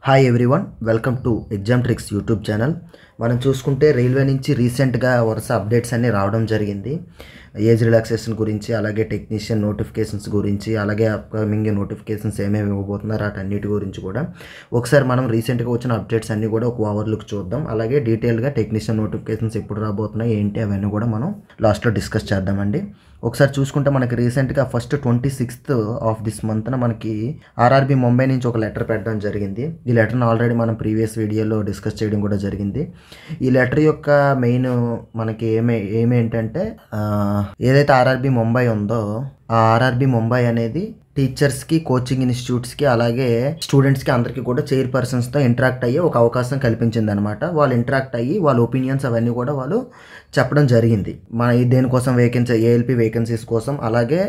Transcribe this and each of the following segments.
Hi everyone, welcome to exam tricks YouTube channel. మనం చూసుకుంటే railway నుంచి రీసెంట్గా వరుస అప్డేట్స్ అన్నీ రావడం జరిగింది. ఏజ్ రిలాక్సేషన్ గురించి, అలాగే టెక్నీషియన్ నోటిఫికేషన్స్ గురించి, అలాగే అప్కమింగ్ నోటిఫికేషన్స్ ఏమేమి ఇవ్వబోతున్నారో అటన్నిటి గురించి కూడా ఒకసారి మనం రీసెంట్గా వచ్చిన అప్డేట్స్ అన్నీ కూడా ఒక ఓవర్లుక్ చూద్దాం. అలాగే డీటెయిల్గా టెక్నీషియన్ నోటిఫికేషన్స్ ఎప్పుడు రాబోతున్నాయి ఏంటి అవన్నీ కూడా మనం లాస్ట్లో డిస్కస్ చేద్దామండి. ఒకసారి చూసుకుంటే మనకి రీసెంట్గా ఫస్ట్ 26th ఆఫ్ దిస్ మంత్న మనకి ఆర్ఆర్బీ ముంబై నుంచి ఒక లెటర్ పెట్టడం జరిగింది. ఈ లెటర్ని ఆల్రెడీ మనం ప్రీవియస్ వీడియోలో డిస్కస్ చేయడం కూడా జరిగింది. ఈ లెటర్ యొక్క మెయిన్ మనకి ఏమేంటంటే ఏదైతే ఆర్ఆర్బీ ముంబై ఉందో ఆ ఆర్ఆర్బీ ముంబై అనేది టీచర్స్కి, కోచింగ్ ఇన్స్టిట్యూట్స్కి, అలాగే స్టూడెంట్స్కి అందరికీ కూడా చైర్పర్సన్స్తో ఇంటరాక్ట్ అయ్యే ఒక అవకాశం కల్పించింది అనమాట. వాళ్ళు ఇంటరాక్ట్ అయ్యి వాళ్ళ ఒపీనియన్స్ అవన్నీ కూడా వాళ్ళు చెప్పడం జరిగింది. మన దేనికోసం ఏఎల్పి వేకెన్సీస్ కోసం, అలాగే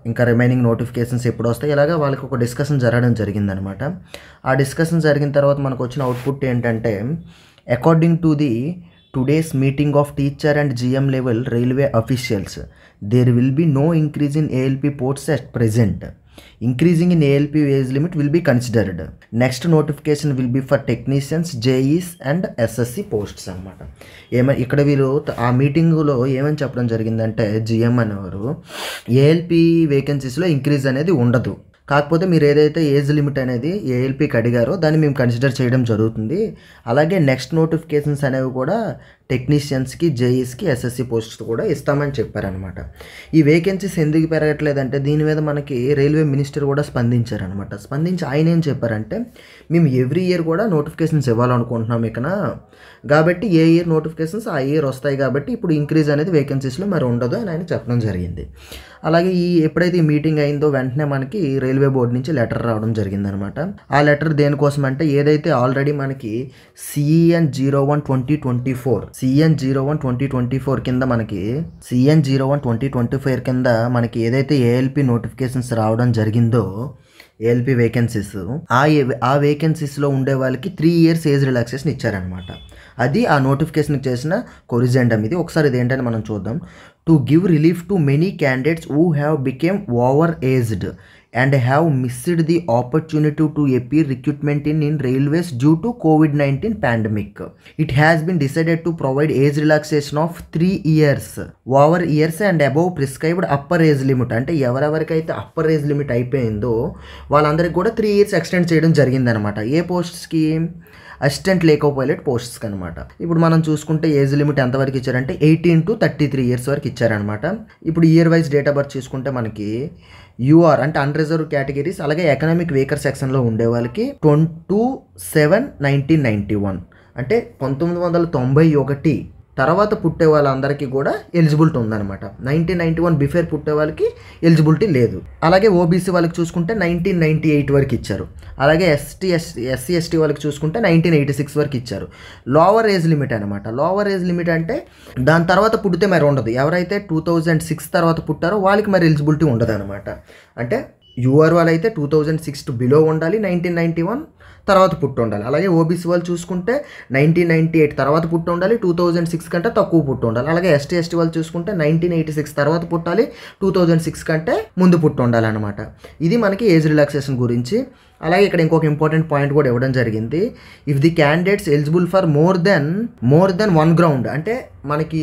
ఇంకా రిమైనింగ్ నోటిఫికేషన్స్ ఎప్పుడు వస్తాయి, ఇలాగా వాళ్ళకి ఒక డిస్కషన్ జరగడం జరిగింది అనమాట. ఆ డిస్కషన్ జరిగిన తర్వాత మనకు వచ్చిన అవుట్పుట్ ఏంటంటే, according to the today's meeting of teacher and GM level railway officials, there will be no increase in ALP posts at present. Increasing in ALP age limit will be considered. Next notification will be for technicians, JEs and SSC posts అన్నమాట. ఇక్కడ వీళ్ళు ఆ మీటింగ్లో ఏమని చెప్పడం జరిగిందంటే, GM అనేవారు ALP వేకెన్సీస్లో increase అనేది ఉండదు, కాకపోతే మీరు ఏదైతే ఏజ్ లిమిట్ అనేది ఏఎల్పికి అడిగారో దాన్ని మేము కన్సిడర్ చేయడం జరుగుతుంది. అలాగే నెక్స్ట్ నోటిఫికేషన్స్ అనేవి కూడా టెక్నీషియన్స్కి, జేఈస్కి, ఎస్ఎస్సి పోస్ట్స్ కూడా ఇస్తామని చెప్పారనమాట. ఈ వేకెన్సీస్ ఎందుకు పెరగట్లేదంటే దీని మీద మనకి రైల్వే మినిస్టర్ కూడా స్పందించారనమాట. స్పందించి ఆయన ఏం చెప్పారంటే, మేము ఎవ్రీ ఇయర్ కూడా నోటిఫికేషన్స్ ఇవ్వాలనుకుంటున్నాం కాబట్టి ఏ ఇయర్ నోటిఫికేషన్స్ ఆ ఇయర్ వస్తాయి, కాబట్టి ఇప్పుడు ఇంక్రీజ్ అనేది వేకెన్సీస్లో మరి ఉండదు అని ఆయన చెప్పడం జరిగింది. అలాగే ఎప్పుడైతే ఈ మీటింగ్ అయిందో వెంటనే మనకి రైల్వే బోర్డు నుంచి లెటర్ రావడం జరిగిందనమాట. ఆ లెటర్ దేనికోసం అంటే, ఏదైతే ఆల్రెడీ మనకి CN 01/2024 కింద మనకి CN 01/2024 కింద మనకి ఏదైతే ఏఎల్పి నోటిఫికేషన్స్ రావడం జరిగిందో, ఏఎల్పి వేకెన్సీస్, ఆ వేకెన్సీస్లో ఉండే వాళ్ళకి 3 years ఏజ్ రిలాక్సేషన్ ఇచ్చారనమాట. అది ఆ నోటిఫికేషన్ చేసిన కొరిజెండం ఇది. ఒకసారి ఇదేంటని మనం చూద్దాం. To give relief to many candidates who have became over aged and have missed the opportunity to appear recruitment in railways due to COVID-19 pandemic. It has been decided to provide age relaxation of 3 years over years and above prescribed upper age limit. అంటే ఎవరెవరికైతే upper age limit అయిపోయిందో వాళ్ళందరికీ కూడా 3 years extend చేయడం జరిగిందనమాట. ఏ పోస్ట్స్కి? Assistant లేకో pilot పోస్ట్స్కి అనమాట. ఇప్పుడు మనం చూసుకుంటే ఏజ్ లిమిట్ ఎంతవరకు ఇచ్చారంటే 18 to 33 years వరకు ఇచ్చారనమాట. ఇప్పుడు year wise date of birth చూసుకుంటే మనకి యూఆర్ అంటే అన్రిజర్వ్ కేటగిరీస్, అలాగే ఎకనామిక్ వీకర్ సెక్షన్లో ఉండే వాళ్ళకి 22/7/1991 అంటే 1991 తర్వాత పుట్టే వాళ్ళందరికీ కూడా ఎలిజిబిలిటీ ఉందన్నమాట. 1991 బిఫోర్ పుట్టే వాళ్ళకి ఎలిజిబిలిటీ లేదు. అలాగే ఓబీసీ వాళ్ళకి చూసుకుంటే 1998 వరకు ఇచ్చారు. అలాగే ఎస్సీ ఎస్టీ వాళ్ళకి చూసుకుంటే 1986 వరకు ఇచ్చారు. లోవర్ ఏజ్ లిమిట్ అనమాట. లోవర్ ఏజ్ లిమిట్ అంటే దాని తర్వాత పుట్టితే మరి ఉండదు. ఎవరైతే 2006 తర్వాత పుట్టారో వాళ్ళకి మరి ఎలిజిబిలిటీ ఉండదు అనమాట. అంటే యూఆర్ వాళ్ళు అయితే 2006 బిలో ఉండాలి, 1991 తర్వాత పుట్టి ఉండాలి. అలాగే ఓబీసీ వాళ్ళు చూసుకుంటే 1998 తర్వాత పుట్టి ఉండాలి, 2006 కంటే తక్కువ పుట్టి ఉండాలి. అలాగే ఎస్టీ వాళ్ళు చూసుకుంటే 1986 తర్వాత పుట్టాలి, 2006 కంటే ముందు పుట్టి ఉండాలి అనమాట. ఇది మనకి ఏజ్ రిలాక్సేషన్ గురించి. అలాగే ఇక్కడ ఇంకొక ఇంపార్టెంట్ పాయింట్ కూడా ఇవ్వడం జరిగింది. If the candidates eligible for more than 1 ground అంటే మనకి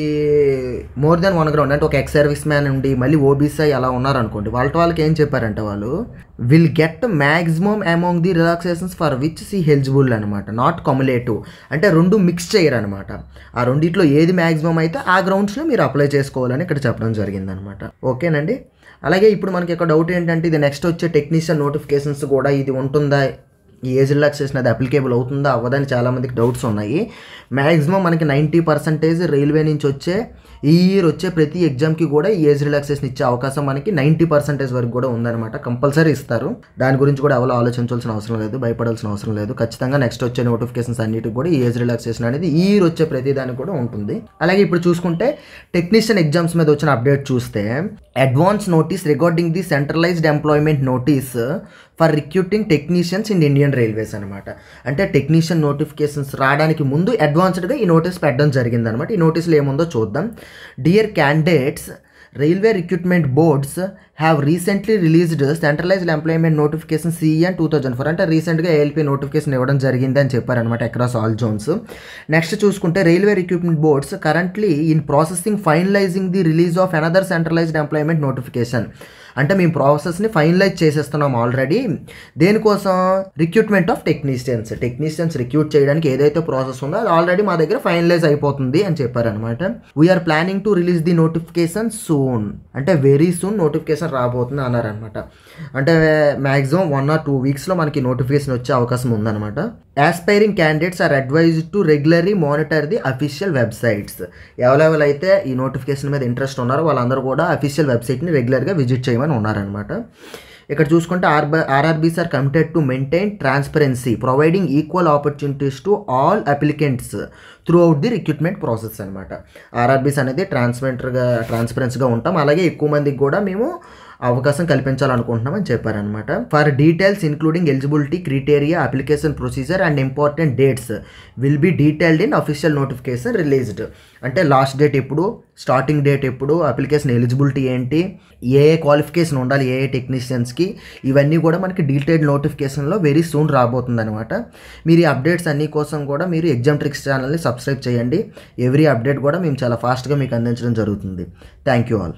మోర్ దెన్ 1 గ్రౌండ్ అంటే ఒక ఎక్స్ సర్వీస్ మ్యాన్ ఉండి మళ్ళీ ఓబీసీ అలా ఉన్నారనుకోండి, వాళ్ళకి ఏం చెప్పారంటే వాళ్ళు will get maximum among the relaxations for which see eligible అనమాట, నాట్ కమ్యులేటివ్. అంటే రెండు మిక్స్ చేయరనమాట. ఆ రెండిట్లో ఏది మ్యాక్సిమం అయితే ఆ గ్రౌండ్స్లో మీరు అప్లై చేసుకోవాలని ఇక్కడ చెప్పడం జరిగిందనమాట. ఓకేనండి. అలాగే ఇప్పుడు మనకి ఒక డౌట్ ఏంటంటే, ఇది నెక్స్ట్ వచ్చే టెక్నీషియన్ నోటిఫికేషన్స్ కూడా ఇది ఉంటుందా, ఈ ఏజ్ రిలాక్సేషన్ అది అప్లికేబుల్ అవుతుందా అవ్వదని చాలామందికి డౌట్స్ ఉన్నాయి. మ్యాక్సిమం మనకి 90% రైల్వే నుంచి ఈ ఇయర్ వచ్చే ప్రతి ఎగ్జామ్కి కూడా ఈ ఏజ్ రిలాక్సేషన్ ఇచ్చే అవకాశం మనకి 90% వరకు కూడా ఉందన్నమాట. కంపల్సరీ ఇస్తారు. దాని గురించి కూడా ఎవరు ఆలోచించాల్సిన అవసరం లేదు, భయపడాల్సిన అవసరం లేదు. ఖచ్చితంగా నెక్స్ట్ వచ్చే నోటిఫికేషన్స్ అన్నిటికి కూడా ఈ ఏజ్ రిలాక్సేషన్ అనేది ఈ ఇయర్ వచ్చే ప్రతి దానికి కూడా ఉంటుంది. అలాగే ఇప్పుడు చూసుకుంటే టెక్నీషియన్ ఎగ్జామ్స్ మీద వచ్చిన అప్డేట్ చూస్తే, advance notice regarding the centralised employment notice for recruiting technicians in Indian railways అనమాట. అంటే టెక్నీషియన్ నోటిఫికేషన్స్ రావడానికి ముందు అడ్వాన్స్డ్గా ఈ నోటీస్ పెట్టడం జరిగిందనమాట. ఈ నోటీస్లో ఏముందో చూద్దాం. Dear candidates, railway recruitment boards have recently released centralised employment notification CEN 2004 అంటే రీసెంట్గా ఏఎల్పీ నోటిఫికేషన్ ఇవ్వడం జరిగింది అని చెప్పారనమాట అక్రాస్ ఆల్ జోన్స్. నెక్స్ట్ చూసుకుంటే railway recruitment boards currently in processing finalising the release of another centralised employment notification. అంటే మేము ప్రాసెస్ని ఫైనలైజ్ చేసేస్తున్నాం ఆల్రెడీ. దేనికోసం? రిక్రూట్మెంట్ ఆఫ్ టెక్నీషియన్స్ రిక్రూట్ చేయడానికి ఏదైతే ప్రాసెస్ ఉందో అది ఆల్రెడీ మా దగ్గర ఫైనలైజ్ అయిపోతుంది అని చెప్పారనమాట. We're planning to release the notification soon, అంటే వెరీ సూన్ నోటిఫికేషన్ రాబోతుంది అన్నారనమాట. అంటే మ్యాక్సిమం 1 or 2 వీక్స్లో మనకి నోటిఫికేషన్ వచ్చే అవకాశం ఉందన్నమాట. Aspiring candidates are advised to regularly monitor the official websites. ఎవరెవరైతే ఈ నోటిఫికేషన్ మీద ఇంట్రెస్ట్ ఉన్నారో వాళ్ళందరూ కూడా అఫీషియల్ వెబ్సైట్ని రెగ్యులర్గా విజిట్ చేయమని ఉన్నారనమాట. ఇక్కడ చూసుకుంటే RRBs are committed to maintain transparency providing equal opportunities to all applicants throughout the recruitment process అనమాట. ఆర్ఆర్బీస్ అనేది ట్రాన్స్పరెన్సీగా ఉంటాం, అలాగే ఎక్కువ మందికి కూడా మేము అవకాశం కల్పించాలనుకుంటున్నామని చెప్పారనమాట. For details including eligibility criteria, application procedure and important dates will be detailed in official notification released. అంటే లాస్ట్ డేట్ ఎప్పుడు, స్టార్టింగ్ డేట్ ఎప్పుడు, అప్లికేషన్ ఎలిజిబిలిటీ ఏంటి, ఏ క్వాలిఫికేషన్ ఉండాలి ఏ టెక్నీషియన్స్కి, ఇవన్నీ కూడా మనకి డీటెయిల్డ్ నోటిఫికేషన్లో వెరీ సూన్ రాబోతుంది అనమాట. మీరు ఈ అప్డేట్స్ అన్ని కోసం కూడా మీరు ఎగ్జామ్ ట్రిక్స్ ఛానల్ని సబ్స్క్రైబ్ చేయండి. ఎవ్రీ అప్డేట్ కూడా మేము చాలా ఫాస్ట్గా మీకు అందించడం జరుగుతుంది. Thank you all.